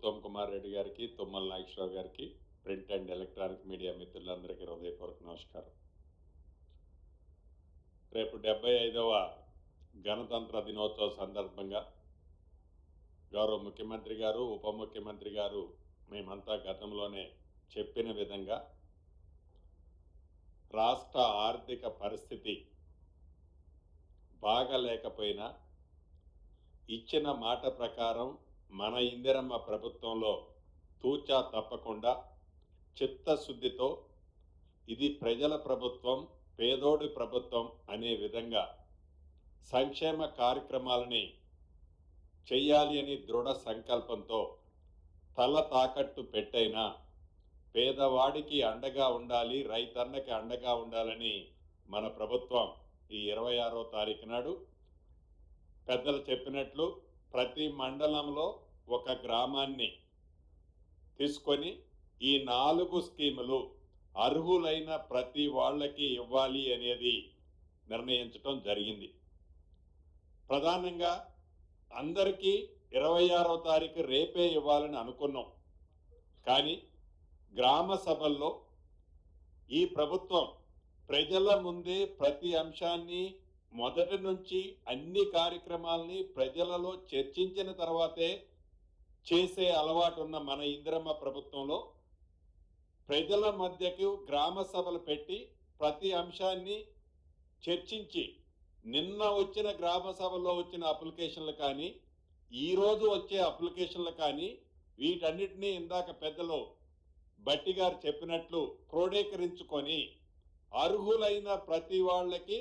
ఉత్తమ్ కుమార్ రెడ్డి గారికి, తుమ్మల నాగేశ్వరరావు గారికి, print and electronic media మిత్రులందరికీ హృదయపూర్వక నమస్కారం. రేపు 75వ గణతంత్ర దినోత్సవ సందర్భంగా గౌరవ ముఖ్యమంత్రి గారు, ఉప ముఖ్యమంత్రి గారు మేమంతా గతంలోనే చెప్పిన విధంగా రాష్ట్ర ఆర్థిక పరిస్థితి బాగాలేకపోయినా ఇచ్చిన మాట ప్రకారం మన ఇందిరమ్మ ప్రభుత్వంలో తూచా తప్పకుండా చిత్తశుద్ధితో ఇది ప్రజల ప్రభుత్వం, పేదోడి ప్రభుత్వం అనే విధంగా సంక్షేమ కార్యక్రమాలని చెయ్యాలి అని దృఢ సంకల్పంతో తల తాకట్టు పెట్టైనా పేదవాడికి అండగా ఉండాలి, రైతన్నకి అండగా ఉండాలని మన ప్రభుత్వం ఈ 26వ తారీఖు నాడు పెద్దలు చెప్పినట్లు ప్రతి మండలంలో ఒక గ్రామాన్ని తీసుకొని ఈ 4 స్కీములు అర్హులైన ప్రతి వాళ్ళకి ఇవ్వాలి అనేది నిర్ణయించడం జరిగింది. ప్రధానంగా అందరికీ 26వ తారీఖు రేపే ఇవ్వాలని అనుకున్నాం. కానీ గ్రామ సభల్లో ఈ ప్రభుత్వం ప్రజల ముందే ప్రతి అంశాన్ని మొదటి నుంచి అన్ని కార్యక్రమాలని ప్రజలలో చర్చించిన తర్వాతే చేసే అలవాటు ఉన్న మన ఇందిరమ్మ ప్రభుత్వంలో ప్రజల మధ్యకు గ్రామ సభలు పెట్టి ప్రతి అంశాన్ని చర్చించి నిన్న వచ్చిన గ్రామ సభలో వచ్చిన అప్లికేషన్లు కానీ ఈరోజు వచ్చే అప్లికేషన్లు కానీ వీటన్నిటినీ ఇందాక పెద్దలు బట్టి గారు చెప్పినట్లు క్రోడీకరించుకొని అర్హులైన ప్రతి వాళ్ళకి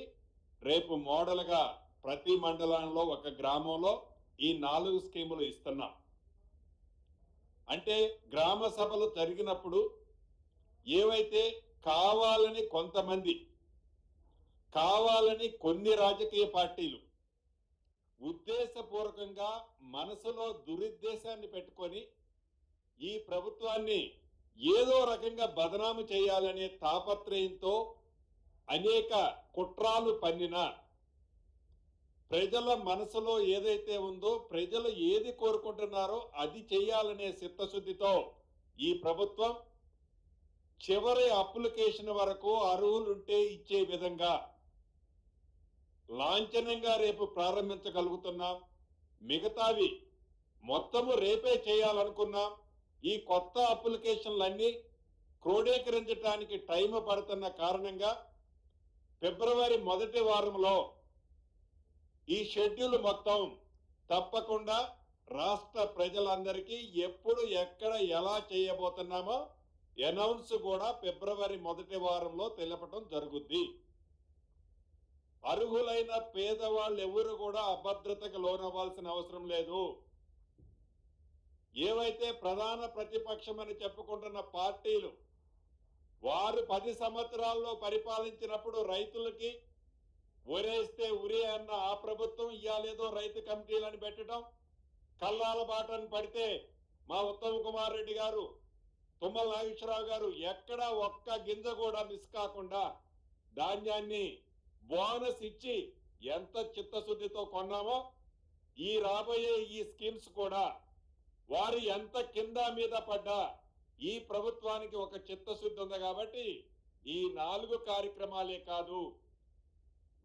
రేపు మోడల్గా ప్రతి మండలంలో ఒక గ్రామంలో ఈ 4 స్కీములు ఇస్తున్నాం. అంటే గ్రామ సభలు జరిగినప్పుడు ఏవైతే కావాలని కొంతమంది, కావాలని కొన్ని రాజకీయ పార్టీలు ఉద్దేశపూర్వకంగా మనసులో దురుద్దేశాన్ని పెట్టుకొని ఈ ప్రభుత్వాన్ని ఏదో రకంగా బదనాము చేయాలనే తాపత్రయంతో అనేక కుట్రాలు పన్నిన ప్రజల మనసులో ఏదైతే ఉందో, ప్రజలు ఏది కోరుకుంటున్నారో అది చేయాలనే చిత్తశుద్ధితో ఈ ప్రభుత్వం చివరి అప్లికేషన్ వరకు అర్హులుంటే ఇచ్చే విధంగా లాంఛనంగా రేపు ప్రారంభించగలుగుతున్నాం. మిగతావి మొత్తము రేపే చేయాలనుకున్నాం. ఈ కొత్త అప్లికేషన్లన్నీ క్రోడీకరించడానికి టైం పడుతున్న కారణంగా ఫిబ్రవరి మొదటి వారంలో ఈ షెడ్యూల్ మొత్తం తప్పకుండా రాష్ట్ర ప్రజలందరికీ ఎప్పుడు ఎక్కడ ఎలా చేయబోతున్నామో అనౌన్స్ కూడా ఫిబ్రవరి మొదటి వారంలో తెలపడం జరుగుద్ది. అర్హులైన పేదవాళ్ళు ఎవరు కూడా అభద్రతకు లోనవ్వాల్సిన అవసరం లేదు. ఏవైతే ప్రధాన ప్రతిపక్షమని చెప్పుకుంటున్న పార్టీలు వారు 10 సంవత్సరాల్లో పరిపాలించినప్పుడు రైతులకి ఉరేస్తే ఉరే అన్న ఆ ప్రభుత్వం ఇయ్యాలేదో రైతు కమిటీలను పెట్టడం, కల్లాల బాటను పడితే మా ఉత్తమ్ కుమార్ రెడ్డి గారు, తుమ్మల నాగేశ్వరరావు గారు ఎక్కడ ఒక్క గింజ కూడా మిస్ కాకుండా ధాన్యాన్ని బోనస్ ఇచ్చి ఎంత చిత్తశుద్ధితో కొన్నామో ఈ రాబోయే ఈ స్కీమ్స్ కూడా వారు ఎంత కింద మీద పడ్డా ఈ ప్రభుత్వానికి ఒక చిత్తశుద్ధి ఉంది కాబట్టి ఈ 4 కార్యక్రమాలే కాదు,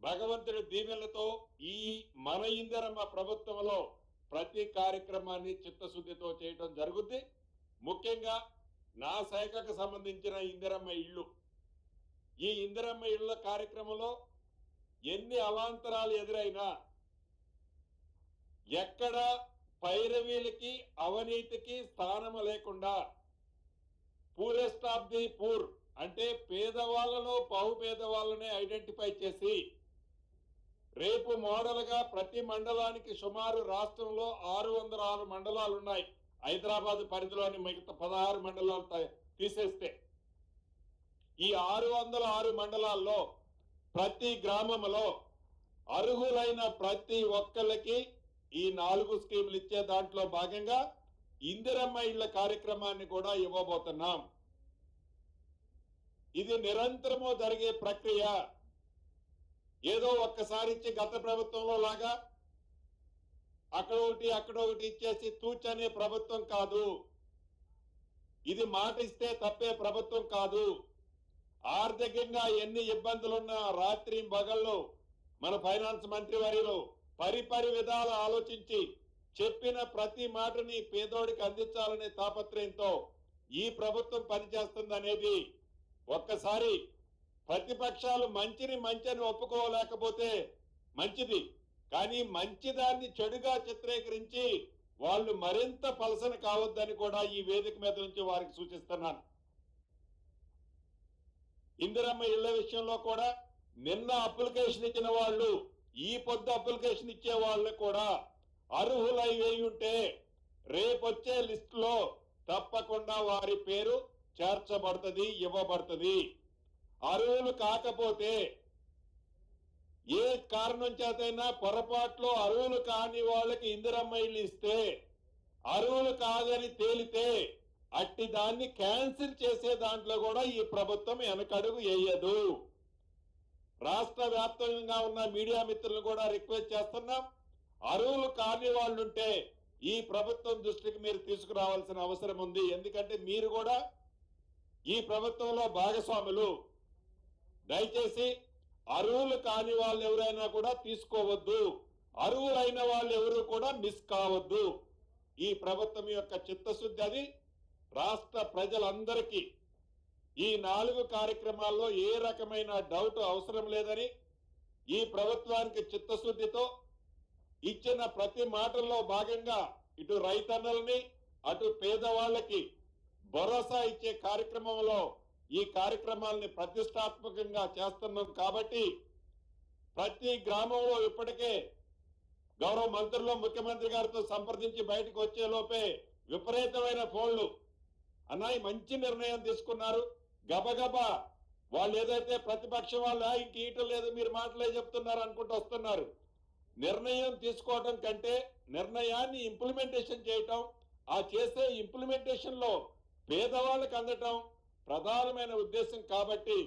భగవంతుడి దీవెనలతో ఈ మన ఇందిరమ్మ ప్రభుత్వంలో ప్రతి కార్యక్రమాన్ని చిత్తశుద్ధితో చేయడం జరుగుద్ది. ముఖ్యంగా నా శాఖకు సంబంధించిన ఇందిరమ్మ ఇళ్ళు, ఈ ఇందిరమ్మ ఇళ్ళ కార్యక్రమంలో ఎన్ని అవాంతరాలు ఎదురైనా ఎక్కడ పైరవీలకి అవినీతికి స్థానం లేకుండా పూరెస్ట్ ఆఫ్ ది పూర్ అంటే పేదవాళ్ళలో బహుపేదవాళ్ళనే ఐడెంటిఫై చేసి రేపు మోడల్గా ప్రతి మండలానికి సుమారు రాష్ట్రంలో 606 మండలాలు ఉన్నాయి. హైదరాబాద్ పరిధిలోని మిగతా 16 మండలాలు తీసేస్తే ఈ 606 మండలాల్లో ప్రతి గ్రామంలో అర్హులైన ప్రతి ఒక్కరికి ఈ 4 స్కీములు ఇచ్చే దాంట్లో భాగంగా ఇందిరమ్మ ఇళ్ల కార్యక్రమాన్ని కూడా ఇవ్వబోతున్నాం. ఇది నిరంతరము జరిగే ప్రక్రియ. ఏదో ఒక్కసారి ఇచ్చి గత ప్రభుత్వంలో లాగా అక్కడ ఒకటి ఇచ్చేసి తూచనే ప్రభుత్వం కాదు. ఇది మాట ఇస్తే తప్పే ప్రభుత్వం కాదు. ఆర్థికంగా ఎన్ని ఇబ్బందులున్నా రాత్రి పగళ్ళు మన ఫైనాన్స్ మంత్రి వర్యులు పరిపరి విధాల ఆలోచించి చెప్పిన ప్రతి మాటని పేదోడికి అందించాలనే తాపత్రయంతో ఈ ప్రభుత్వం పనిచేస్తుంది అనేది ఒక్కసారి ప్రతిపక్షాలు మంచిని మంచిని ఒప్పుకోలేకపోతే మంచిది, కానీ మంచిదాన్ని చెడుగా చిత్రీకరించి వాళ్ళు మరింత పలసన కావద్దని కూడా ఈ వేదిక మీద నుంచి వారికి సూచిస్తున్నాను. ఇందిరమ్మ ఇళ్ల విషయంలో కూడా నిన్న అప్లికేషన్ ఇచ్చిన వాళ్ళు ఈ పొద్దు అప్లికేషన్ ఇచ్చే వాళ్ళు కూడా అర్హులై ఉంటే రేపొచ్చే లిస్ట్ లో తప్పకుండా వారి పేరు చేర్చబడుతుంది, ఇవ్వబడుతుంది. అర్హులు కాకపోతే ఏ కారణం చేతైనా పొరపాట్లో అర్హులు కాని వాళ్ళకి ఇందిరమ్మ ఇల్లు ఇస్తే అర్హులు కాదని తేలితే అట్టి దాన్ని క్యాన్సిల్ చేసే దాంట్లో కూడా ఈ ప్రభుత్వం వెనకడుగు వేయదు. రాష్ట్ర వ్యాప్తంగా ఉన్న మీడియా మిత్రులు కూడా రిక్వెస్ట్ చేస్తున్నాం, అర్హులు కాని వాళ్ళుంటే ఈ ప్రభుత్వం దృష్టికి మీరు తీసుకురావాల్సిన అవసరం ఉంది. ఎందుకంటే మీరు కూడా ఈ ప్రభుత్వంలో భాగస్వాములు. దయచేసి అర్హులు కాని వాళ్ళు ఎవరైనా కూడా తీసుకోవద్దు, అర్హులైన వాళ్ళు ఎవరు కూడా మిస్ కావద్దు. ఈ ప్రభుత్వం యొక్క చిత్తశుద్ధి అది. రాష్ట్ర ప్రజలందరికీ ఈ 4 కార్యక్రమాల్లో ఏ రకమైన డౌట్ అవసరం లేదని, ఈ ప్రభుత్వానికి చిత్తశుద్ధితో ఇచ్చిన ప్రతి మాటల్లో భాగంగా ఇటు రైతన్నల్ని అటు పేదవాళ్ళకి భరోసా ఇచ్చే కార్యక్రమంలో ఈ కార్యక్రమాలని ప్రతిష్టాత్మకంగా చేస్తున్నాం. కాబట్టి ప్రతి గ్రామంలో ఇప్పటికే గౌరవ మంత్రులు ముఖ్యమంత్రి గారితో సంప్రదించి బయటకు వచ్చే లోపే విపరీతమైన ఫోన్లు, అన్నాయి మంచి నిర్ణయం తీసుకున్నారు. గబగబా వాళ్ళు ఏదైతే ప్రతిపక్షం వాళ్ళు ఇంక ఈటం లేదు మీరు మాటలే చెప్తున్నారు అనుకుంటూ వస్తున్నారు. నిర్ణయం తీసుకోవడం కంటే నిర్ణయాన్ని ఇంప్లిమెంటేషన్ చేయటం, ఆ చేసే ఇంప్లిమెంటేషన్ లో పేదవాళ్ళకి అందటం ప్రధానమైన ఉద్దేశం. కాబట్టి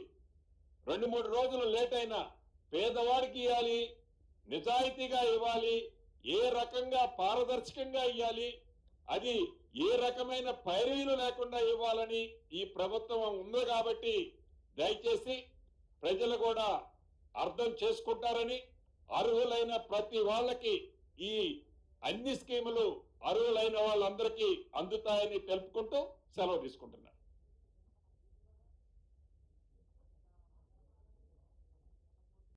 2-3 రోజులు లేట్ అయినా పేదవాడికి ఇవ్వాలి, నిజాయితీగా ఇవ్వాలి, ఏ రకంగా పారదర్శకంగా ఇవ్వాలి, అది ఏ రకమైన పైరీలు లేకుండా ఇవ్వాలని ఈ ప్రభుత్వం ఉంది. కాబట్టి దయచేసి ప్రజలు కూడా అర్థం చేసుకుంటారని, అర్హులైన ప్రతి వాళ్ళకి ఈ అన్ని స్కీములు అర్హులైన వాళ్ళందరికీ అందుతాయని తెలుపుకుంటూ సెలవు తీసుకుంటున్నాను.